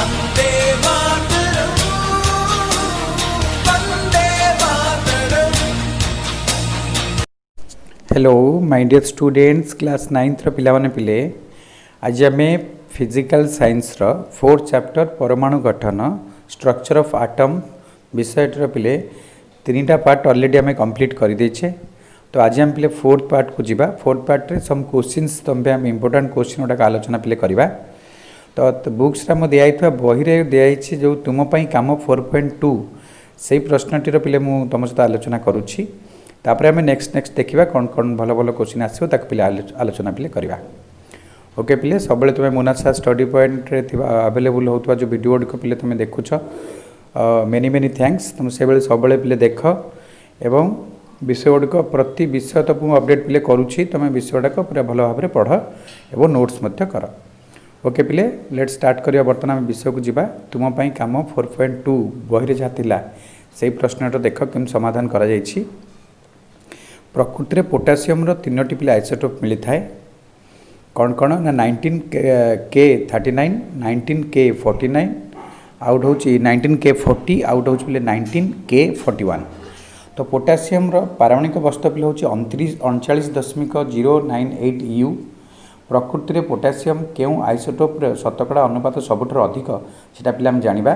वंदे मातरम वंदे मातरम। Hello my dear students class 9th पिला माने पिले आज आम फिजिकल साइंस रो 4th चैप्टर परमाणु गठन स्ट्रक्चर ऑफ एटम विषय पिले 3टा पार्ट ऑलरेडी आम कंप्लीट कर देछे। तो आज आम पिले 4th पार्ट को जीवा। 4th पार्ट रे सम क्वेश्चंस तुम आम इंपोर्टेंट क्वेश्चन गुड़ा आलोचना पिले करवा। तो बुक्स रा दिया बही रे दिया जो तुम पई काम 4.2 से प्रश्नटीर पिले मु तुम सहित आलोचना करुच्ची। तापर आम नेक्स्ट देखा कौन कौन भल भल क्वेश्चन आसो पिले आलोचना पिले करवा। ओके पिले सब तुम्हें मोनासा स्टडी पॉइंट रे अवेलेबल होता जो वीडियो गुड़िक पिले तुम देखुच मेनी मेनी थैंक्स। तुम से सब पिले देख एवं विषय गुड़िक प्रति विषय तो मुझे अपडेट पिले करुच्ची। तुम विषय गुड़ाक पूरा भल भाव पढ़ और नोट्स कर। ओके पिले लेट स्टार्ट करिया। बर्तमान विषय को जीवा। तुम पई काम 4.2 बही जहाँ थिला से प्रश्न देख केम समाधान करा जायछि। प्रकृति में पोटासियम रो 3टी पिले आइसोटोप मिलता है कौन कौन ना 19K39 19K49 आउट हूँ 19K40 आउट हूँ पिले 19K41। तो पोटासियम रो पारमाणिक वस्तु पिले हूँ 39.098 U। प्रकृति में पोटासियम क्यों आइसोटोप शतकड़ा अनुपात सबुठ अधिक सेटा पिले जाना।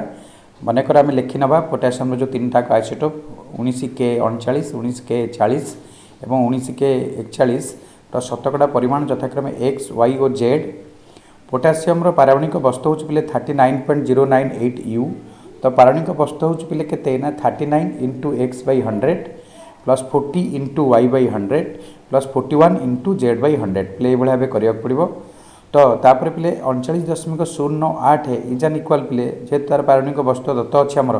मनकर आम लिखि ना पोटासियम जो 3टा आइसोटोप 19K39 19K40 एवं 19K41 शतकड़ा परिमाण यथाक्रम X, Y और Z। पोटासियम पारमाणिक वस्तु हूँ पिले 39.098 U। तो पारमाणिक वस्तु हूँ पिले केते ना 39 into X/100 plus 40 into Y/100 plus 41 into Z/100 पिले ये भाव करा पड़ो। तो तापर पिले 39.098 इज एन इक्वाल पिले जेहेतु तार पारमाणिक वस्तु दत्त अच्छे आमर।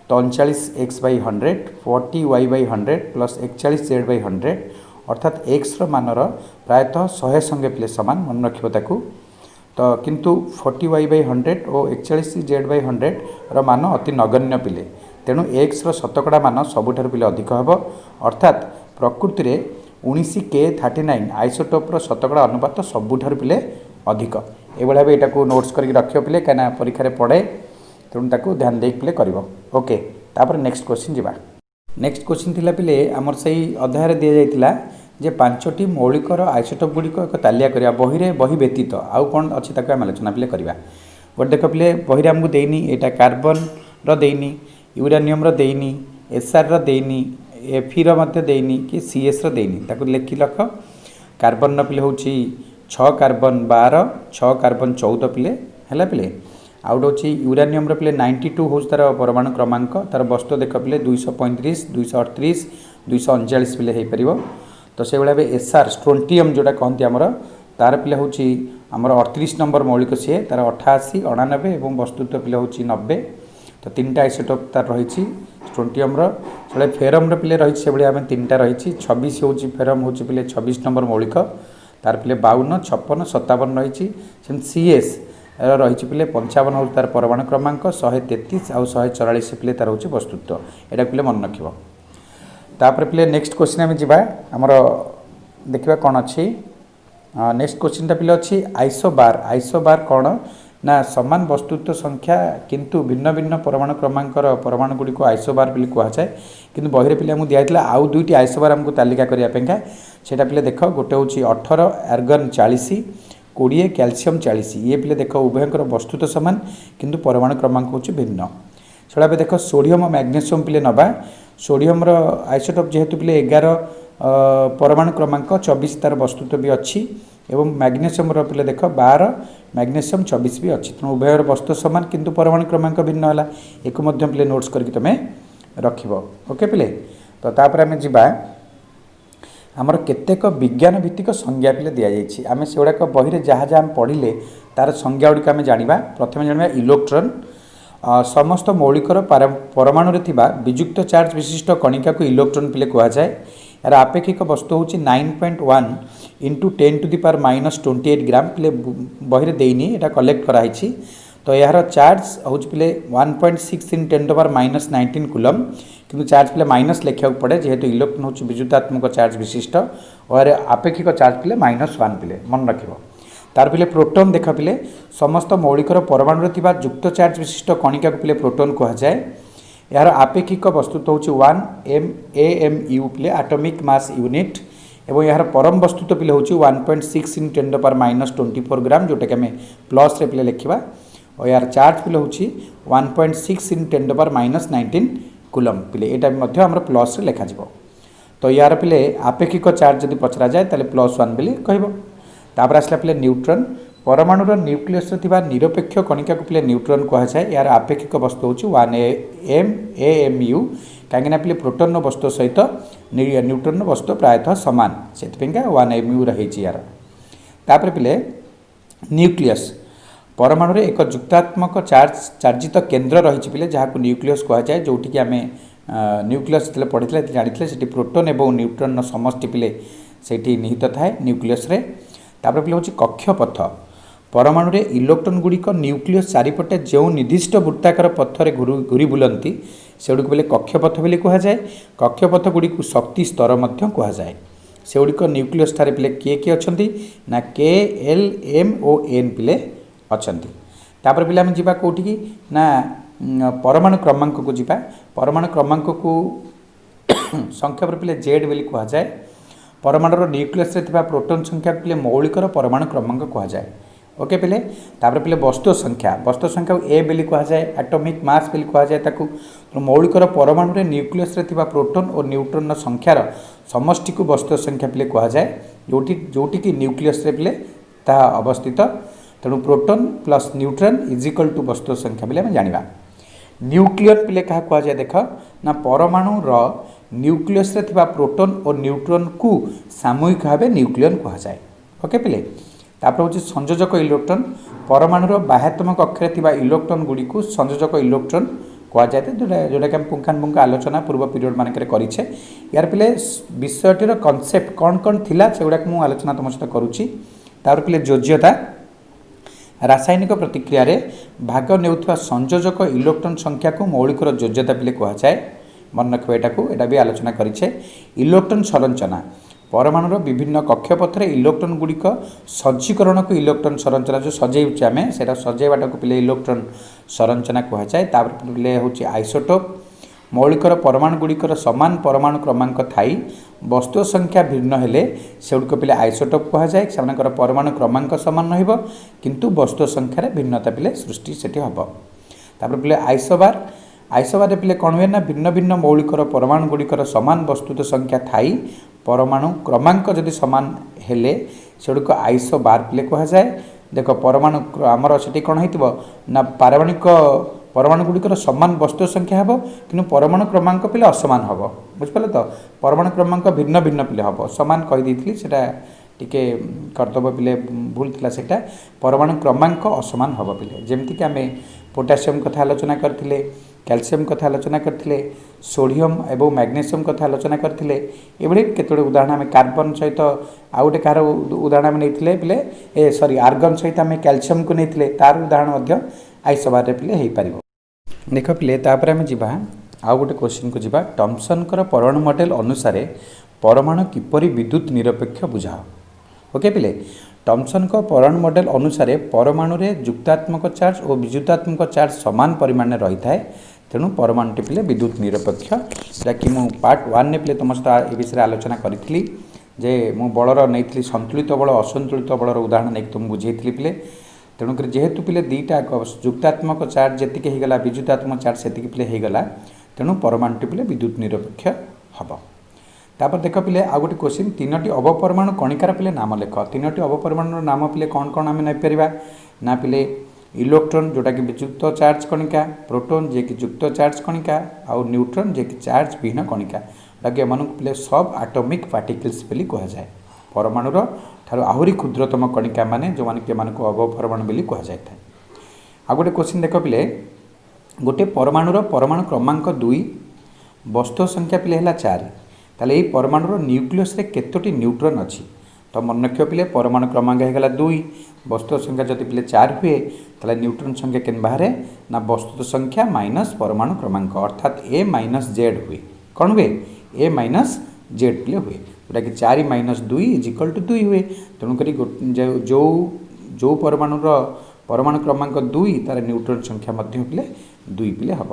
तो 39X/100 40 Y/100 प्लस 41 Z/100 अर्थात x मानर प्रायतः 100 संगे पिले सामान मन रखिबो ताकू। तो किंतु 40 Y/100 और 41 Z/100 मान अति नगण्य पिले। तेणु x शतकड़ा मान सबुठार पिले अधिक हेब। अर्थात प्रकृति में 19K39 आइसोटोप शतकड़ा अनुपात सबुठार पिले अधिक। ये भाव यहाँ नोट्स करके रखियो पिले कहीं परीक्षा पड़े। तेणु ताकू ध्यान दे पिले कर। ओके तापर नेक्स्ट क्वेश्चन जीवा। नेक्स्ट क्वेश्चन थिला पिले आमर सही अध्याय दि जाइतिला जे 5टी मौलिकर आइसोटोप गुड़िक एक तालिया करिया बही व्यतीत आउ कौन अच्छी ताकू आम आलोचना पिले करवा। गोटे देख पिले बही आमको देनी एटा कार्बन देनी यूरानियम देनी SR देनी Fe देनी कि CS देनी ताकू लिखि लख। कार्बन पिले हूँ 6 कार्बन 12 6 कार्बन 14 पिले है पिले। आउट हूँ यूरानियम पिले 92 हूँ तार परमाणु क्रमांक। तार वस्तु देख पिले 235 238 239 पिले हो पार। तो से भाव SR स्ट्रोंटियम जोड़ा कहती आमर तार पिले हूँ आमर 38 नंबर मौलिक सी तार 88 99 और वस्तुत्व पिले हूँ 90। तो 3टा आइसोटोप तार रही स्ट्रोंटियम से फेरम पिले रही से भाई आम 3टा रही 26 हूँ फेरम हूँ पिले 26 नंबर मौलिक तार पिले 52 56 57 रही। CS रही पिले 55 हूँ तार परमाणु क्रमांक 133 आउ 144 पिले तार हूँ वस्तुत्व। यहाँ पिले मन रख। तापर पिले नेक्स्ट क्वेश्चन आम जावा आमर देखा कौन अच्छी। नेक्स्ट क्वेश्चन पिले अच्छी आइसोबार। आइसोबार कौन ना समान वस्तुत्व संख्या किंतु भिन्न भिन्न परमाणु क्रमांकर परमाणु गुड़ी को आइसोबार पिले कहुए। किंतु बही पिले आमको दिखाई आउ 2टी आइसोबार आमको तालिका करने से पिले देख गोटे हूँ 18 आर्गन 40 20 कैल्शियम 40 ये पिले देख उभयंकर वस्तुत्व सामान किंतु परमाणु क्रमांक हूँ भिन्न। छड़ा देख सोडियम और मैग्नेशियम पिले नवा। सोडियम आइसोटोप जेहेतु पिले 11 परमाणु क्रमांक 24 तार वस्तुत्व भी अच्छी एवं मैग्नेशियम पिले देख 12 मैग्नेशियम 24 भी अच्छी। तेणु उभयर वस्तु सामान किंतु परमाणु क्रमांक भिन्न है। एक पिले नोट्स करके तुम्हें रखिब। ओके पिले। तो तापर आम जीवा आमर केतेक विज्ञान भित्तिक संज्ञा पिले दि जाइए। आम से गुड़ाक बही जहाँ जहाँ पढ़ले तार संज्ञा गुड़िक आम जाना। प्रथम जाना इलेक्ट्रॉन समस्त मौलिकर परमाणु विजुक्त चार्ज विशिष्ट कणिका को इलेक्ट्रॉन पिले कहुए। यार आपेक्षिक वस्तु हूँ 9.1 इंटू 10⁻⁻28 ग्राम पिले बही देनी यहाँ कलेक्ट कराई। तो यार चार्ज हूँ पिले 1.6 × 10⁻−19 कूलम किंतु चार्ज पिले माइनस लिखा पड़े जेहेतु इलेक्ट्रॉन हूँ विद्युतात्मक चार्ज विशिष्ट और आपेक्षिक चार्ज पिले -1 पिले मन रख। तार पिले प्रोटोन देख पिले समस्त मौलिकर परमाणु थिबा युक्त चार्ज विशिष्ट कणिका को पिले प्रोटोन कह जाए। यार आपेक्षिक वस्तुत्व होची 1 AMU पिले एटॉमिक मास यूनिट एवं यार परम वस्तुत्व पिले होची 1.6 × 10⁻24 ग्राम जोटा कि हमें प्लस रे पिले लिखिबा और यार चार्ज पिले होची 1.6 × 10⁻19 कूलम पिले एटा भी हमर प्लस रे लिखा जिवो। तो यार पिले आपेक्षिक चार्ज यदि पचरा जाए ताले +1 बिले कहबो। तापर आसला पिले न्यूट्रॉन परमाणुर न्यूक्लियस थिबा निरपेक्ष कणिका को पिले न्यूट्रॉन कह जाए। यार आपेक्षिक वस्तु होची 1 AMU कहीं पिले प्रोटोन वस्तु सहित न्यूट्रॉन वस्तु प्रायतः सामान से 1 AMU रही यार। तापर पिले न्यूक्लियस परमाणु एक युक्तात्मक चार्जित केन्द्र रही पिले जहाँ को न्यूक्लियस कह जाए जोटि कि आम न्यूक्लियस जो पढ़ी जानी से प्रोटोन और न्यूट्रॉन समष्टि पिले से निहित थाए न्यूक्लियस रे। तापर पिले हूँ कक्षपथ परमाणु रे इलेक्ट्रॉन गुड़िक न्यूक्लियस चारिपटे जो निर्दिष्ट वृत्ताकार पथरे घूरी बुलती से पिले कक्षपथ बोली कह जाए। कक्षपथ गुड़ी शक्ति स्तर कह जाए। से गुड़िक न्यूक्लियस ठारे पिले किए अच्छा ना K L M O N पिले अच्छा। तापर पिले आम जावा कौटी ना परमाणु क्रमांक को जीवा परमाणु क्रमांक को संख्या पर पिले Z बोली कह जाए। परमाणुर न्यूक्लियस रे थिबा प्रोटोन संख्या पिले मौलिकर परमाणु क्रमांक कह जाए। ओके पिले तापर पिले वस्तु संख्या को ए बोली कह जाए एटॉमिक मास बोली कह जाए ताकू। तो मौलिकर परमाणु रे न्यूक्लियस रे थिबा प्रोटोन और न्यूट्रॉन संख्यार समष्टि को वस्तु संख्या पिले कह जाए जोटी कि न्यूक्लियस रे पिले ता अवस्थित। तेणु proton plus neutron is equal to वस्तु संख्या बोली आम जानिबा। न्यूक्लियस पिले क्या कह जाए देख ना परमाणुर न्यूक्लियस रे थिबा प्रोटोन और न्यूट्रॉन को सामूहिक भाव न्यूक्लियन कह जाए। ओके पिले तापर हूँ संयोजक इलेक्ट्रॉन परमाणुर बाह्यतम कक्षरे थिबा इलेक्ट्रॉन गुड़ी को संयोजक इलेक्ट्रॉन कह जाए जोटा कि हम पुंखानुपुंख आलोचना पूर्व पीरियड मानक करें। यार पिले विषयटीर कनसेप्ट कौन कौन थिला सेगुड़ा मुझे आलोचना तुम सहित करुच्ची। तापर पिले योज्यता रासायनिक प्रतिक्रिया रे भाग नेउथुवा संयोजक इलेक्ट्रॉन संख्या को मौलिकर योज्यता पिले कह जाए। मन रखिए एटा भी आलोचना करें। इलेक्ट्रॉन संरचना परमाणुर विभिन्न कक्षपथरे इलेक्ट्रॉन गुड़िक सज्जीकरण को इलेक्ट्रॉन संरचना जो सजेचे आम से सजेवाटा को पिले इलेक्ट्रॉन संरचना कह जाए। तापर पिले हूँ आइसोटोप मौलिकर परमाणु गुड़िकर समान परमाणु क्रमांक थाई वस्तु संख्या भिन्न हेले सेगुड़िक पिले आइसोटोप कह जाए। से परमाणु क्रमांक समान रहिबो किंतु वस्तु संख्यार भिन्नता पिले सृष्टि सेठी हबो। तापर पिले आइसोबार पिले कौन हुए ना भिन्न भिन्न मौलिकर परमाणु गुड़िकर समान वस्तुत संख्या थाई परमाणु क्रमांक जदि समान हेले सेगुड़िक आइसोबार पिले कह जाए। देख परमाणु आमर से कौन हो ना पारमाणिक परमाणु गुड़िकर समान वस्तु संख्या हम कि परमाणु क्रमांक पिले असमान हम बुझिपारे। तो परमाणु क्रमांक भिन्न भिन्न पिले हम सामान कहीदी से टिके कर्तव्य पिले भूल थिला सेटा परमाणु क्रमांक असमान हम पिले। जमती कि आम पोटासियम कथा आलोचना करथिले कैल्शियम कथा आलोचना करथिले सोडियम एवं मैग्नेशियम कथा आलोचना करथिले एभଳି केतोडे उदाहरण आम कार्बन सहित आउ गोटे कार उदाहरण आम नहीं पिले सॉरी आर्गन सहित आम कैल्शियम को नहीं तार उदाहरण आइसोबार पिले हो पार। देख पिले तापर आम जा आउ गोटे क्वेश्चन को जीवा थॉमसन परमाणु मॉडल अनुसार परमाणु किपरि विद्युत निरपेक्ष बुझाओ। ओके पिले थॉमसन परमाणु मॉडल अनुसार परमाणु रे युक्तात्मक चार्ज और विद्युतात्मक चार्ज समान परिमाण में रही है। तेणु परमाणुटी पिले विद्युत निरपेक्ष जहाँकि मु पार्ट 1 ने पिले तुम सहित ए विषय आलोचना करी जे मु बलर नहीं संतुलित बल असंतुलित बलर उदाहरण नहीं तुम बुझे पिले। तेणुक जेहेतु पिले दुईटा युक्तात्मक चार्ज जी होगला विद्युतात्मक चार्ज से पिले होगला तेणु परमाणुटी पिले विद्युत निरपेक्ष हम। तापर देख पिले आ गोटे क्वेश्चन 3टी अवपरमाणु कणिकार पिले नाम लेख। 3टी अवपरमाणु नाम पिले कौन कौन आम नहीं पार ना पिले इलेक्ट्रॉन जोटा कि विद्युत चार्ज कणिका प्रोटोन जे कि युक्त चार्ज कणिका आउ न्यूट्रॉन जे कि चार्ज विहीन कणिका जोटा कि एम पिले सब एटॉमिक पार्टिकल्स बोली कह जाए। परमाणुर ठार आहरी क्षुद्रतम कणिका माने जो माने कि अवपरमाणु बोली कह जाए। आ गोटे क्वेश्चन देख पिले गोटे परमाणुर परमाणु क्रमांक 2 वस्तु संख्या पिले है 4 ताले परमाणुर न्यूक्लियस रे केतोटी न्यूट्रॉन अच्छी। तो मन रख पिले परमाणु क्रमांक होगा 2 वस्तु संख्या जब पिले 4 हुए ताले न्यूट्रॉन संख्या केन बाहर ना वस्तु संख्या माइनस परमाणु क्रमांक अर्थात A माइनस जेड हुए। कौन हुए A माइनस जेड पिले हुए जोटा कि 4 - 2 = 2 हुए। तेणुक जो जो परमाणुर परमाणु क्रमांक 2 तार न्यूट्रॉन संख्या मध्य पिले 2 पिले हम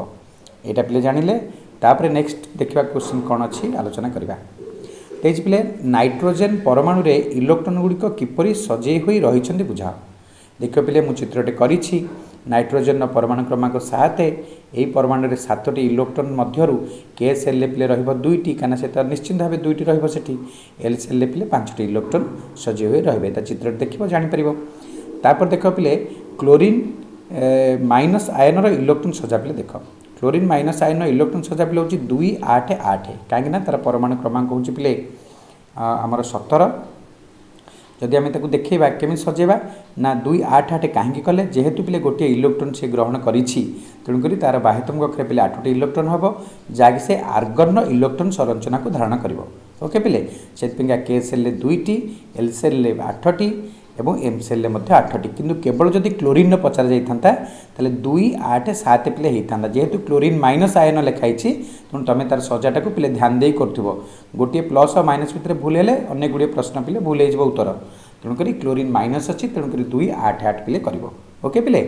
यहाँ पिले जानिले तापर नेक्स्ट देखा क्वेश्चन कौन अच्छी आलोचना करवा तेज पिले नाइट्रोजेन परमाणु रे इलेक्ट्रॉन गुड़िक किपरि सजे होई रहिछन्ति बुझाओ देख पिले मु चित्रटे करिछि नाइट्रोजेन परमाणु क्रमांक 7 यही परमाणु रे 7टी इलेक्ट्रॉन मध्यरु के सेल पिले रहिबो 2टी काना से निश्चित भाव 2टी रहिबो सेठी एल सेल पिले 5टी इलेक्ट्रॉन सजे होई रहबे ता चित्र देखिबो जानि परिबो तापर देख पिले क्लोरीन माइनस आयन रो इलेक्ट्रॉन सजा पिले देख क्लोरीन माइनस आयन इलेक्ट्रॉन सजा पिले होची 2 8 8 काहेकि ना तार परमाणु क्रमांक होची पिले हमर 17 जदि आम ताकू देखा केमी सजेबा ना 2 8 8 कहीं कले जेहेतु पिले गोटे इलेक्ट्रॉन से ग्रहण करिछि तेणुकरी तार बाह्यतम कक्षरे पिले 8टी इलेक्ट्रॉन हम जहाँकि से आर्गन इलेक्ट्रॉन संरचना को धारण कर ओके पिले से के सेल 2टी एल सेल 8टी एवं एम सेल 8टी किंतु केवल जदि क्लोरीन पचार जाता 2 8 7 पिले होता जेहेतु क्लोरीन माइनस आयन लिखाई तेणु तुम तार सजाटा को पिले ध्यान दे कर गोटे प्लस और माइनस भितर भूल है अनेक गुड़े प्रश्न पिले भूल हो उत्तर तेणुक क्लोरीन माइनस अच्छी तेणुक 2 8 8 पिले कर ओके पिले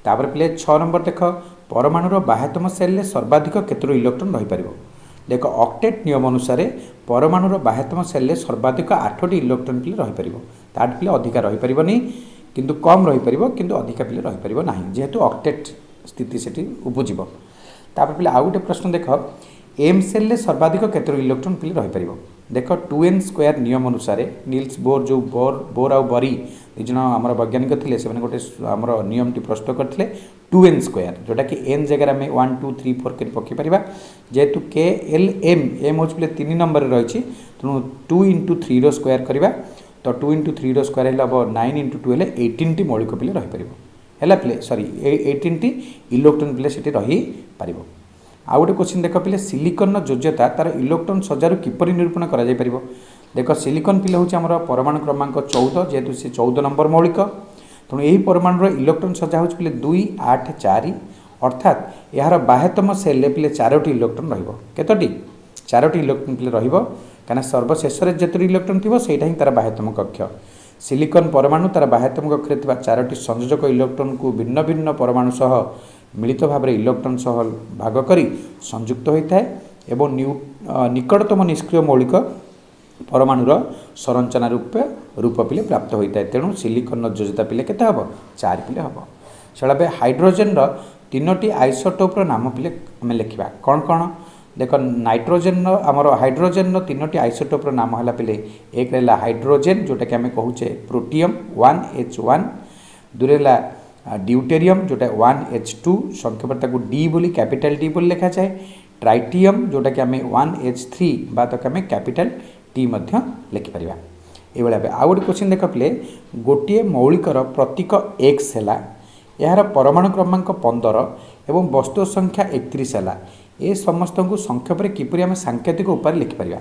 तापर पिले 6 नंबर देख परमाणुर बाह्यतम सेल सर्वाधिक केतोटी इलेक्ट्रॉन रही पार देख ऑक्टेट नियम अनुसार परमाणुर बाह्यतम सेल सर्वाधिक 8टी इलेक्ट्रॉन पिले रही पार ताठ पिले अधिका रही पारनी किंतु कम रही पार किंतु अधिका पिले रही पार ना जेहेतु ऑक्टेट स्थिति से उपजीव तापर पिले आउ गोटे प्रश्न देख एम सेल सर्वाधिक केतोटी इलेक्ट्रॉन पिले रही पार देख 2n स्क्वायर नियम अनुसार नील्स बोर जो बोर आउ बरी दुई जन आम वैज्ञानिक थे से गोटे आम नियम टी प्रस्तुत करते 2n स्क्वायर जोटा कि n जगह आम 1 2 3 4 कर पकई पार जेहेतु के एल एम एम हूँ 3 नंबर रही तेणु 2 × 3 स्क्वायर करवा तो 2 × 3 स्क्वायर हम 9 × 2 है 18 टी मौलिक पिले रही पार पिले सॉरी 18 टी इलेक्ट्रॉन पिले से रही पार आउ गोटे क्वेश्चन देख पिले सिलिकन योज्यता तार इलेक्ट्रॉन सजारू किपरि निरूपण करा जाय परिबो देख सिलिकन पिले हूँ आम परमाणु क्रमांक 14 जेहेतु से 14 नंबर मौलिक तेणु यही परमाणुर इलेक्ट्रॉन सजा हो 2 8 4 अर्थात यार बाह्यतम सेल पिले 4टी इलेक्ट्रॉन रहिबो केतोटी 4टी इलेक्ट्रॉन पिले रहिबो काना सर्वशेष जेतोटी इलेक्ट्रॉन थिबो सेटा ही तार बाह्यतम कक्ष सिलिकन परमाणु तार बाह्यतम कक्षरे थिबा 4टी संयोजक इलेक्ट्रॉन को भिन्न भिन्न परमाणु सह मिलित भाव इलेक्ट्रॉन सह भाग करी संयुक्त होता है एवं निकटतम निष्क्रिय मौलिक परमाणुर संरचना रूप पिले प्राप्त होता है तेणु सिलिकन योज्यता पिले केते हम 4 पिले हम से हाइड्रोजेन तीनोटी आइसोटोपर नाम पिले आम लिखा कौन कौन देख नाइट्रोजेन आमर हाइड्रोजेन तीनोटी आइसोटोपर नाम है पिले एक रहा हाइड्रोजेन जोटा कि आम कहूचे प्रोटियम 1H1 दूसरे ड्यूटेरियम जोटा 1H2 संक्षेप डी बोली कैपिटल डी बोली लिखा जाए ट्राइटियम जोटा कि आम 1H3 बा तो आम कैपिटल टी लिखिपर ये आउ गोटे क्वेश्चन देख पे गोटे मौलिकर प्रतीक एक्स है यार परमाणु क्रमांक 15 एवं वस्तु संख्या 31 है ये समस्त को संक्षेप में किपरि आम सांकेतिक उपाय लिखिपर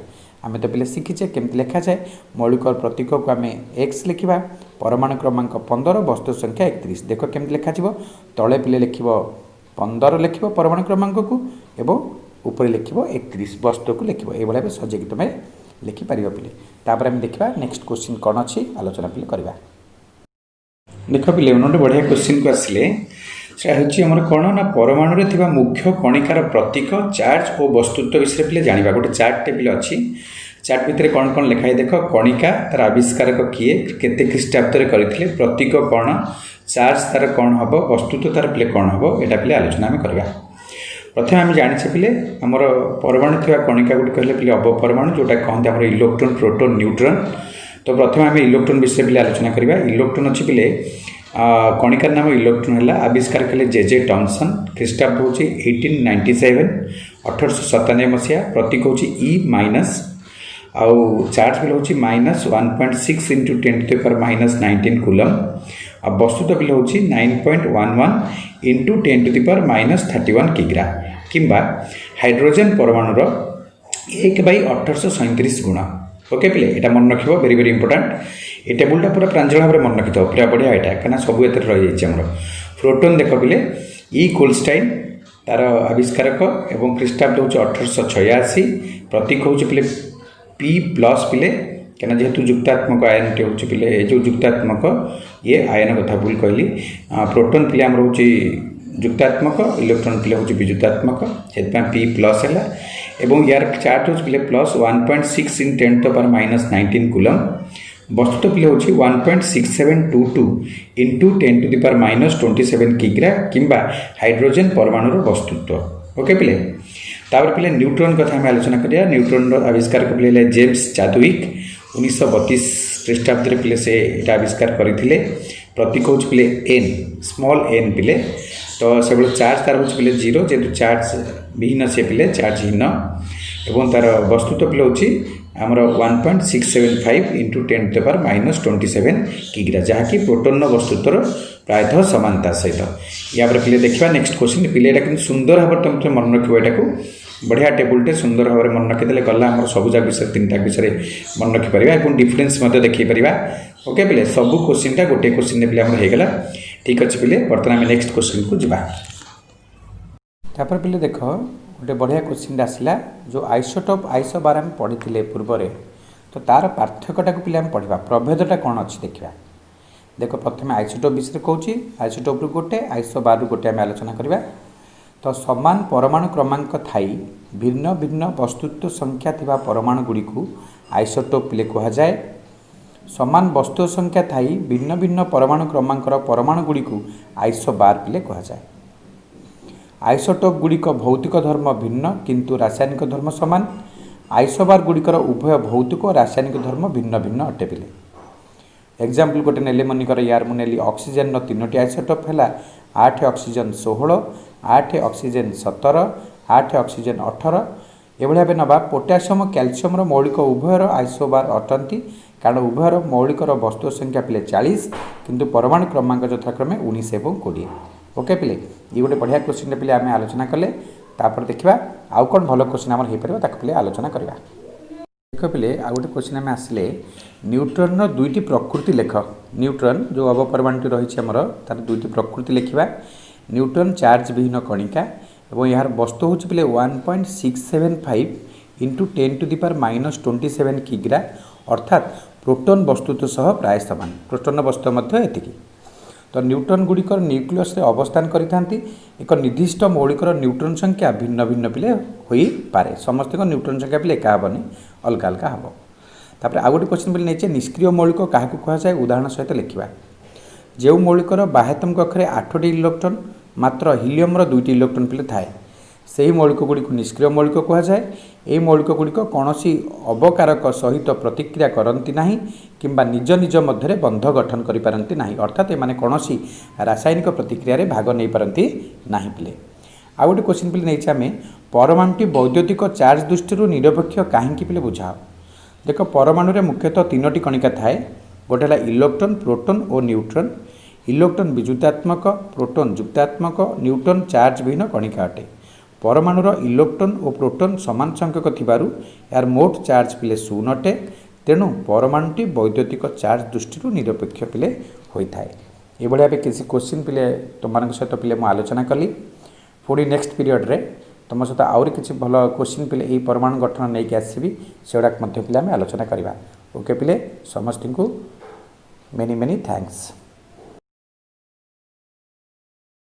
आम तो पे शिखीचे केमती लिखा जाए मौलिक प्रतीक को आम एक्स लिखा परमाणु क्रमांक 15 वस्तु संख्या 31 देख केमती लिखा तले पिले लिख 15 लिख परमाणु क्रमांक को एवं ऊपर लिख 31 वस्तु को लिख ये भाव सजेक तुम लिखिपर पिले तापर आम देखा नेक्स्ट क्वेश्चन कौन अच्छी आलोचना पिले करवा देख पिले गोटे बढ़िया क्वेश्चन को आसिले सेम कौन ना परमाणु में मुख्य कणिकार प्रतीक चार्ज और वस्तुत्व विषय पे जाना गोटे चार्ट टेबिल अच्छी चार्ट भितर कौन कौन लिखाई देख कणिका तार आविष्कारक किए केते ख्रीष्टाब्द करते प्रतीक कौन चार्ज तार कौन हम वस्तुत्व तार पे कौन हम यहाँ पे आलोचना आम करवा प्रथम आम जाने पे आमर परमाणु थी कणिका गुड़ी कहले पे अव परमाणु जोटा कहते हैं इलेक्ट्रॉन प्रोटॉन न्यूट्रॉन तो प्रथम आम इलेक्ट्रॉन विषय पे आलोचना करवा इलेक्ट्रॉन अच्छी पे कणिकार नाम इलेक्ट्रॉन है आविष्कार कले जे टॉमसन ख्रीष्टाब्द हूँ 1897 1897 मसीहा प्रतीक हूँ ई माइनस आउ चार्ज बिल हूँ माइनस 1.6 इंटू 10⁻19 कूलम आ वस्तुत्व बिल हूँ 9.11 इंटू 10⁻31 किग्रा किंबा हाइड्रोजेन परमाणुर 1/1837 गुण ओके पिले यहाँ मन रख वेरी वेरी इंपोर्टाट ये टेबुलटा पूरा प्रांजल भाव में मन रखी पूरा बढ़िया यहाँ कहीं सब एत रही जाइए प्रोटॉन देख पिले ई कोल्स्टाइन तार आविष्कारक एवं ख्रीष्टाब्द हूँ 1886 प्रतीक हूँ पिले पी प्लस पिले कहीं जेहेतु युक्तात्मक आयन टे हूँ पिले ये जो युक्तात्मक ये आयन कथा भूल कहली प्रोटोन पिले आम हूँ युक्तात्मक इलेक्ट्रॉन पिले हूँ विजुतात्मक से पी प्लस है एवं यार चार्ज हूँ पिले प्लस 1.6 इन 10⁻19 कूलम वस्तुत पिले हूँ 1.6722 इंटू 10⁻27 किग्रा किंबा हाइड्रोजन परमाणुर वस्तुत्व ओके पिले तापर पिले न्यूट्रॉन कथा आम आलोचना करिया न्यूट्रॉन आविष्कार पिले जेम्स चादविक 1932 ख्रीष्टाब्द पिले से यहाँ आविष्कार करते प्रतीक हूँ पिले एन स्मॉल एन पिले तो से चार्ज तार हूँ पिले 0 जेहतु चार्ज विहीन से पिले चार्जहीन एवं तार वस्तुत्व पिले हूँ आमर 1.675 इंटू 10⁻27 किग्रा जहाँकि प्रोटोन वस्तुत्वर प्रायतः समानता सहित या पिले देखा नेक्स्ट क्वेश्चन पिले कि सुंदर भाव तुम मन रखो यहाँ बढ़िया टेबुलटे सुंदर भाव में मन रखीदे गला आम सबुजाक विषय 3टा विषय मन रखिपर और डिफरेन्स देखी पार ओके पिले सब क्वेश्चनटा गोटे क्वेश्चन पिले होगा ठीक अच्छे पिले बर्तमान आम नेक्स्ट क्वेश्चन को जीवा तापर पिले देख गोटे बढ़िया क्वेश्चन आसला जो आइसोटोप आइसोबार आम पढ़ी पूर्व तो तार पार्थक्यटा को पिले पढ़ा प्रभेदटा कौन अच्छी देखा देख प्रथम आइसोटोप विषय कहूँ आइसोटोप रु गोटे आइसोबार रु गोटे आम आलोचना करवा तो समान परमाणु क्रमांक थाई भिन्न भिन्न वस्तुत्व संख्या थिबा परमाणु गुड़ी को आइसोटोप पिले कहा जाए समान वस्तु संख्या थाई भिन्न भिन्न परमाणु क्रमांकर परमाणु गुड़ी को आइसोबार पिले कहा जाए आइसोटोप गुड़िक भौतिक धर्म भिन्न किंतु रासायनिक धर्म समान आइसोबार गुड़िकर उभय भौतिक और रासायनिक धर्म भिन्न भिन्न अटे पिले एग्जाम्पल गोटे नेले मनिकर यार मुझे ऑक्सीजन 3टी आइसोटोप है 8 ऑक्सीजन 16 8 ऑक्सीजन 17 8 ऑक्सीजन 18 एभली भाव नवा पोटासियम कैल्शियम मौलिक उभयर आइसोबार अटंती कारण उभयर मौलिक वस्तु संख्या पिले 40 किंतु परमाणु क्रमांक यथाक्रमे 19 और 20 ओके पिले ये गोटे बढ़िया क्वेश्चन पिले आम आलोचना कले तापर देखा आउ कौन भल क्वेश्चन आम हो पार ताक पिले आलोचना करवा देख पिले आउ गोटे क्वेश्चन आम आसिले न्यूट्रॉन दुईटी प्रकृति लेख न्यूट्रॉन जो अवपरमाणुटी रही आमर तार दुईटी प्रकृति लिखा न्यूट्रॉन चार्ज विहीन कणिका और यार वस्तु हूँ पिले 1.675 इंटू 10⁻27 किग्रा अर्थात प्रोटोन वस्तुत्व सह प्राय सामान प्रोटोन वस्तु एतिकी तो न्यूट्रॉन गुड़िकर न्यूक्लियस अवस्थान करिथांती एक निर्दिष्ट मौलिकर न्यूट्रॉन संख्या भिन्न भिन्न पिले होई पारे समस्त न्यूट्रॉन संख्या पिले एका हेनी अलग अलग हम तापर आउ गोटे क्वेश्चन पिले नहीं निष्क्रिय मौलिक क्या कहुए उदाहरण सहित लिखा जो मौलिकर बाह्यतम कक्षरे 8टी इलेक्ट्रॉन मात्र हिलियम 2टी इलेक्ट्रॉन पिले थाए से ही मौलिक गुड़िक निष्क्रिय मौलिक कहुए ये मौलिक गुड़िक कौन अवकारक सहित प्रतिक्रिया करती नहीं किंबा निज निज मध्य बंध गठन करिपारंती नहीं अर्थात ये कौन रासायनिक प्रतिक्रिया रे भाग नहीं पारंती नहीं पिले आउ गोटे क्वेश्चन पिले नहीं आम परमाणुटी वैद्युतिक चार्ज दृष्टि निरपेक्ष कहीं पिले बुझाओ देख परमाणु मुख्यतः 3टी कणिका थाए गोटे है इलेक्ट्रॉन प्रोटोन और न्यूट्रॉन इलेक्ट्रॉन विजुतात्मक प्रोटोन युक्तात्मक न्यूट्रॉन चार्ज विहीन कणिका अटे परमाणुर इलेक्ट्रॉन और प्रोटोन समान संख्यक थिबारु यार मोट चार्ज पिले 0 अटे तेणु परमाणुटी वैद्युतिक चार्ज दृष्टि निरपेक्ष पिले होता है ये भाया किसी क्वेश्चन पिले तुम सहित पिले मुझे आलोचना कली पुणी नेक्स्ट पीरियड रे तुम सहित आहरी किसी भल क्वेश्चन पिले यही परमाणु गठन नहीं कि आसबि सेगुड़ा पिले आम आलोचना करवा ओके पिले समस्त को मेनी मेनी थैंक्स।